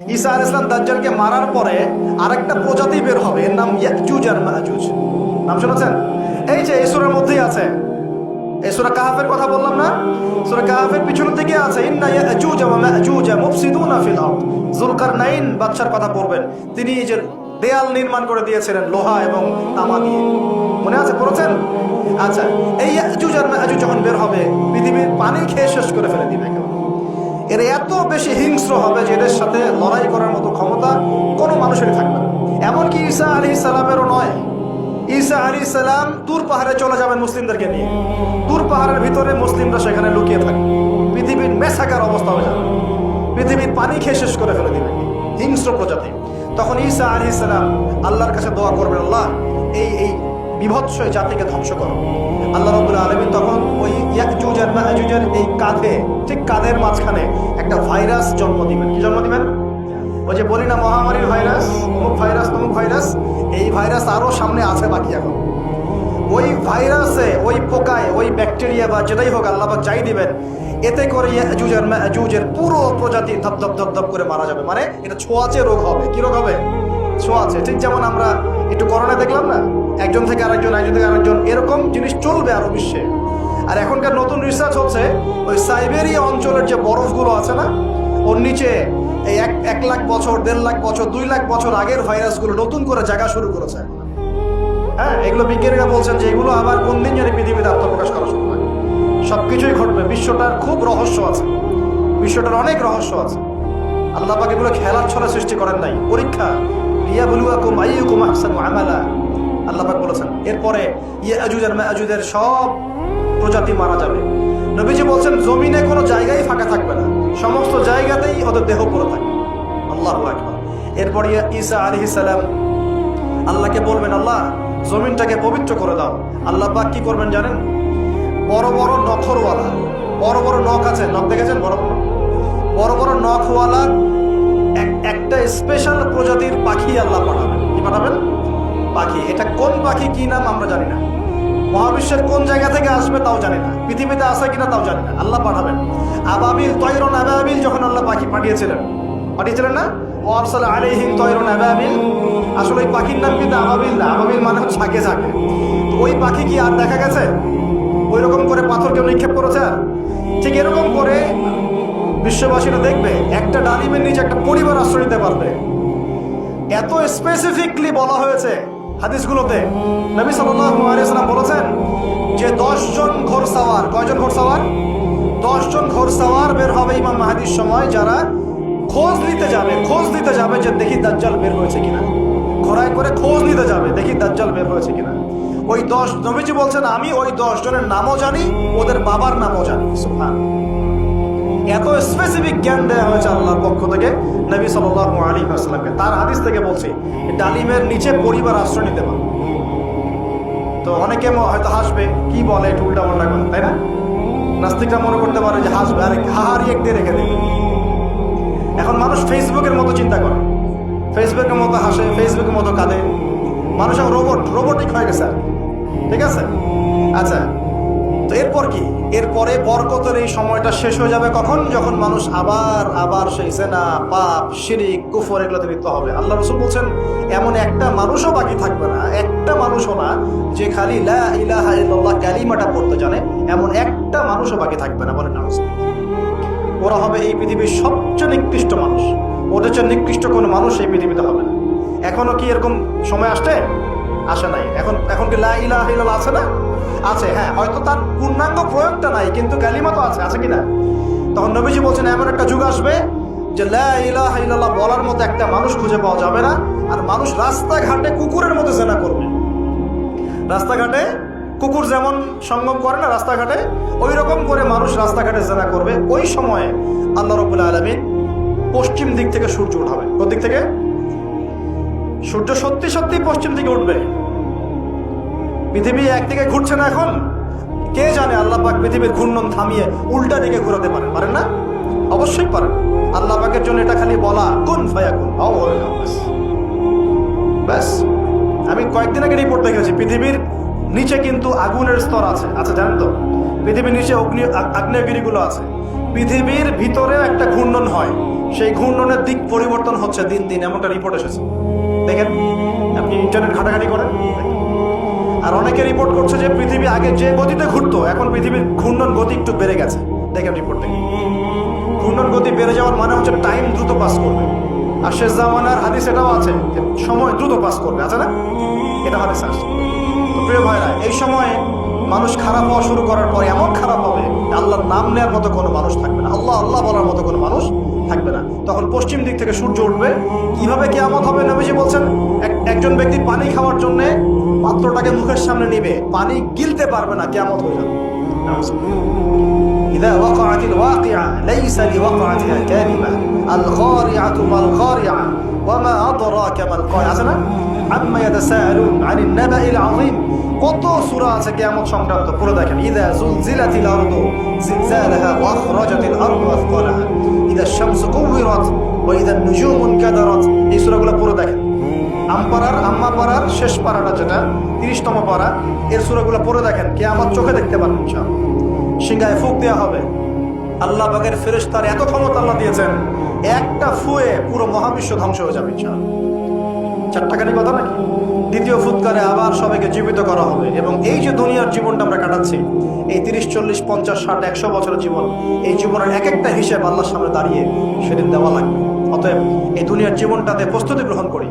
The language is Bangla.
ঈসা আলাইহিস সালাম দাজ্জালকে মারার পরে আরেকটা প্রজাতি বের হবে, এর নাম ইয়াজুজ আর মাজুজ। নাম শুনেছেন? এই যে এই সূরার মধ্যেই আছে, এই সূরা কাহফের কথা বললাম না, সূরা কাহফের পিছনের দিকে আছে ইন্না ইয়াজুজ ওয়া মাজুজ মুফসিদুনা ফিল আরদ। যুলকারনাইন বাদশার কথা পড়বেন, তিনি এই যে দেয়াল নির্মাণ করে দিয়েছিলেন লোহা এবং তামা দিয়ে, মনে আছে পড়েছেন? আচ্ছা, এই ইয়াজুজ আর মাজুজ যখন বের হবে পৃথিবীর পানি খেয়ে শেষ করে ফেলে দিবে। এরা এত বেশি হিংস্র হবে যে এদের সাথে লড়াই করার মতো ক্ষমতা কোনো মানুষেরই থাকবে না। এমনকি ঈসা আলাইহিস সালামেরও নয়। ঈসা আলাইহিস সালাম তুর পাহাড়ে চলে যাবেন মুসলিমদেরকে নিয়ে, তুর পাহাড়ের ভিতরে মুসলিমরা সেখানে লুকিয়ে থাকবে, পৃথিবীর মেসাকার অবস্থা হয়ে যাবে, পৃথিবীর পানি খেয়ে শেষ করে ফেলে দিবে হিংস্র প্রজাতি। তখন ঈসা আলাইহিস সালাম আল্লাহর কাছে দোয়া করবেন, আল্লাহ এই বিভৎস জাতিকে ধ্বংস করো। আল্লাহ রাব্বুল আলামিন তখন ওই ইয়াজুজ আর মাজুজের এই কাঁধে, ঠিক কাঁধের মাঝখানে একটা ভাইরাস জন্ম দিবেন। কি জন্ম দিবেন? ওই যে বলি না মহামারীর ভাইরাস, অমুক ভাইরাস তমুক ভাইরাস, এই ভাইরাস আরও সামনে আছে বাকি এখন। ওই ভাইরাসে, ওই পোকায়, ওই ব্যাকটেরিয়া বা যেটাই হোক আল্লাহ পাক যাই দিবেন, এতে করে ইয়াজুজ আর মাজুজের পুরো প্রজাতি ধপ ধপ ধপ ধপ করে মারা যাবে। মানে এটা ছোঁয়াচে রোগ হবে। কি রোগ হবে? ছোঁয়াচে। ঠিক যেমন আমরা একটু করোনা দেখলাম না, একজন থেকে আরেকজন, একজন থেকে আরেকজন, এরকম জিনিস চলবে আরো বিশ্বে। আর এখনকার নতুন রিসার্চ হচ্ছে ওই সাইবেরিয়া অঞ্চলের যে বরফগুলো আছে না, ওর নিচে এই 1 লাখ বছর, 1.5 লাখ বছর, 2 লাখ বছর আগের ভাইরাসগুলো নতুন করে জায়গা শুরু করেছে। হ্যাঁ, এগুলো বিজ্ঞানীরা বলছেন যে এগুলো আবার কোন দিন যদি পৃথিবীতে আত্মপ্রকাশ করা শুরু হয়, সবকিছুই ঘটবে। বিশ্বটার খুব রহস্য আছে, বিশ্বটার অনেক রহস্য আছে। আল্লাহ পাক এগুলো খেলার ছলে সৃষ্টি করেন নাই, পরীক্ষা। লিয়াবলুয়াকুম আইয়ুকুম আহসানু আমালা, আল্লাহ পাক বলেছেন। এরপরে ইয়াজুজ আর মাজুজের সব প্রজাতি মারা যাবে। নবীজি বলছেন জমিনে কোনো জায়গায় ফাঁকা থাকবে না, সমস্ত জায়গাতেই ওদের দেহ পড়ে থাকবে। আল্লাহু আকবার। এরপর ঈসা আলাইহিস সালাম আল্লাহকে বলবেন, আল্লাহ জমিনটাকে পবিত্র করে দাও। আল্লাহ পাক কি করবেন জানেন? বড় বড় নখরওয়ালা, বড় বড় নখ আছে, নখ দেখেছেন? বড় বড় বড় নখওয়ালা একটা স্পেশাল প্রজাতির পাখি আল্লাহ পাঠাবেন। কি পাঠাবেন? পাখি। এটা কোন পাখি, কি নাম আমরা জানি না, মহাবিশ্বের কোন জায়গা থেকে আসবে তাও জানি না, পৃথিবীতে আসে কিনা তাও জানি না, আল্লাহ পাঠাবেন। আবাবিল, তয়রুন আবাবিল, যখন আল্লাহ পাখি পাঠিয়েছিলেন না, ওয়ারসাল আলাইহিম তয়রুন আবাবিল, আসলে ওই পাখির নাম কিন্তু আবাবিল না, আবাবিল মানে হচ্ছে ঝাঁকে ঝাঁকে। তো ওই পাখি কি আর দেখা গেছে? ওই রকম করে পাথর কেউ নিক্ষেপ করেছে? ঠিক এরকম করে বিশ্ববাসীরা দেখবে একটা ডালিমের নিচে একটা পরিবার আশ্রয় নিতে পারবে। এত স্পেসিফিকলি বলা হয়েছে হাদিসগুলোতে। নবী সাল্লাল্লাহু আলাইহি ওয়াসাল্লাম বলেছেন যে 10 জন ঘোড়সওয়ার, কয়জন ঘোড়সওয়ার? 10 জন ঘোড়সওয়ার বের হবে ইমাম মাহদির সময়, যারা খোঁজ নিতে যাবে যে দেখি দাজ্জাল বের হয়েছে কিনা। ঘোড়ায় করে খোঁজ নিতে যাবে, দেখি দাজ্জাল বের হয়েছে কিনা। ওই 10, নবীজি বলছেন আমি ওই 10 জনের নামও জানি, ওদের বাবার নামও জানি। সুবহানাল্লাহ। এত স্পেসিফিক জ্ঞান দেওয়া হয়েছে আল্লাহর পক্ষ থেকে নবী সাল্লাল্লাহু আলাইহি ওয়াসাল্লামকে। তার হাদিস থেকে বলছি ডালিমের নিচে পরিবার আশ্রয় নিতে পারে। তো অনেকে হয়তো হাসবে, কি বলে একটু উল্টা পাল্টা করে, তাই না? নাস্তিকরা মনে করতে পারে যে হাসবে, আর হাহারি একটু রেখে দেবে। এখন মানুষ ফেসবুকের মতো চিন্তা করে, ফেসবুকের মতো হাসে, ফেসবুকের মতো কাঁদে। মানুষ এখন রোবটিক হয়ে গেছে আর কি। ঠিক আছে? আচ্ছা, তো এরপর কি? এরপরে বরকতের এই সময়টা শেষ হয়ে যাবে কখন? যখন মানুষ আবার সেই জেনা, পাপ, শিরিক, কুফর এগুলোতে লিপ্ত হবে। আল্লাহ রাসূল বলছেন এমন একটা মানুষও বাকি থাকবে না, একটা মানুষও না যে খালি লা ইলাহা ইল্লাল্লাহ কালিমাটা পড়তে জানে, এমন একটা মানুষও বাকি থাকবে না। বলেন নাউজুবিল্লাহ। ওরা হবে এই পৃথিবীর সবচেয়ে নিকৃষ্ট মানুষ, ওদের চেয়ে নিকৃষ্ট কোনো মানুষ এই পৃথিবীতে হবে না। এখনো কি এরকম সময় আসে নাই? এখন কি লা ইলাহা ইল্লাল্লাহ আছে না? আছে, হ্যাঁ, হয়তো তার পূর্ণাঙ্গ প্রয়োগটা নাই, কিন্তু কালিমা তো আছে কিনা? তখন নবীজি বলছেন এমন একটা যুগ আসবে যে লা ইলাহা ইল্লাল্লাহ বলার মতো একটা মানুষ খুঁজে পাওয়া যাবে না। আর মানুষ রাস্তাঘাটে কুকুরের মতো জেনা করবে। রাস্তাঘাটে কুকুর যেমন সঙ্গম করে না রাস্তাঘাটে, ওই রকম করে মানুষ রাস্তাঘাটে জেনা করবে। ওই সময়ে আল্লাহ রাব্বুল আলামিন পশ্চিম দিক থেকে সূর্য উঠাবে। কোন দিক থেকে? সূর্য সত্যি সত্যি পশ্চিম দিকে উঠবে। পৃথিবী একদিকে ঘুরছে না এখন, কে জানে আল্লাহ পাক পৃথিবীর ঘূর্ণন থামিয়ে উল্টা দিকে ঘোরাতে পারেন না? অবশ্যই পারেন। আল্লাহ পাকের জন্য এটা খালি বলা কুন ফায়াকুন, ব্যাস। আমি কয়েকদিন আগে রিপোর্ট দেখেছি, পৃথিবীর নিচে কিন্তু আগুনের স্তর আছে, জানেন তো? পৃথিবীর নিচে আগ্নেয়গিরিগুলো আছে। পৃথিবীর ভিতরেও একটা ঘূর্ণন হয়, সেই ঘূর্ণনের দিক পরিবর্তন হচ্ছে দিন দিন, এমনটা রিপোর্ট এসেছে। দেখেন, আপনি ইন্টারনেট ঘাটাঘাটি করেন। আর অনেকে রিপোর্ট করছে যে পৃথিবী আগে যে গতিতে ঘুরতো, এখন পৃথিবীর ঘূর্ণন গতি একটু বেড়ে গেছে। দেখেন রিপোর্ট থেকে, ঘূর্ণন গতি বেড়ে যাওয়ার মানে হচ্ছে টাইম দ্রুত পাস করবে। আর শেষ জামানার হাদিস এটাও আছে যে সময় দ্রুত পাস করবে, আছে না? এটা হাদিস আছে। তো প্রিয় ভাইরা, এই সময়ে মানুষ খারাপ হওয়া শুরু করার পরে এমন খারাপ হবে, আল্লাহর নাম নেওয়ার মতো কোনো মানুষ থাকবে না, আল্লাহ আল্লাহ বলার মতো কোনো মানুষ থাকবে না। তখন পশ্চিম দিক থেকে সূর্য উঠবে। কিভাবে কিয়ামত হবে? নবীজি বলছেন, একজন ব্যক্তি পানি খাওয়ার জন্য পাত্রটাকে মুখের সামনে নিবে, পানি গিলতে পারবে না, কিয়ামত হয়ে যাবে। إذا وقعت الواقعة ليس لوقعتها كاذبة القارعة ما القارعة وما أدراك ما القارعة আছে না? عما يتساءلون عن النبأ العظيم। কত সূরা আছে কিয়ামত সংক্রান্ত, পুরো দেখেন। إذا زلزلت الأرض زلزالها وأخرجت الأرض أثقالها إذا الشمس كورت وإذا النجوم انكدرت। এই সূরাগুলো পুরো দেখেন। আম্মা পারার শেষ পারাটা, যেটা 30তম পারা, এর সূরাগুলো পড়ে দেখেন, কিয়ামত চোখে দেখতে পারবেন ইনশাআল্লাহ। সিংহায় ফুঁক দেওয়া হবে। আল্লাহ পাকের ফেরেশতার এত ক্ষমতা আল্লাহ দিয়েছেন, একটা ফুয়ে পুরো মহাবিশ্ব ধ্বংস হয়ে যাবে ইনশাআল্লাহ। চারটাখানি কথা নাকি? দ্বিতীয় ফুৎকারে আবার সবাইকে জীবিত করা হবে। এবং এই যে দুনিয়ার জীবনটা আমরা কাটাচ্ছি, এই 30, 40, 50, 60, 100 বছরের জীবন, এই জীবনের এক একটা হিসেব আল্লাহর সামনে দাঁড়িয়ে সেদিন দেওয়া লাগবে। অতএব এই দুনিয়ার জীবনটাতে প্রস্তুতি গ্রহণ করি।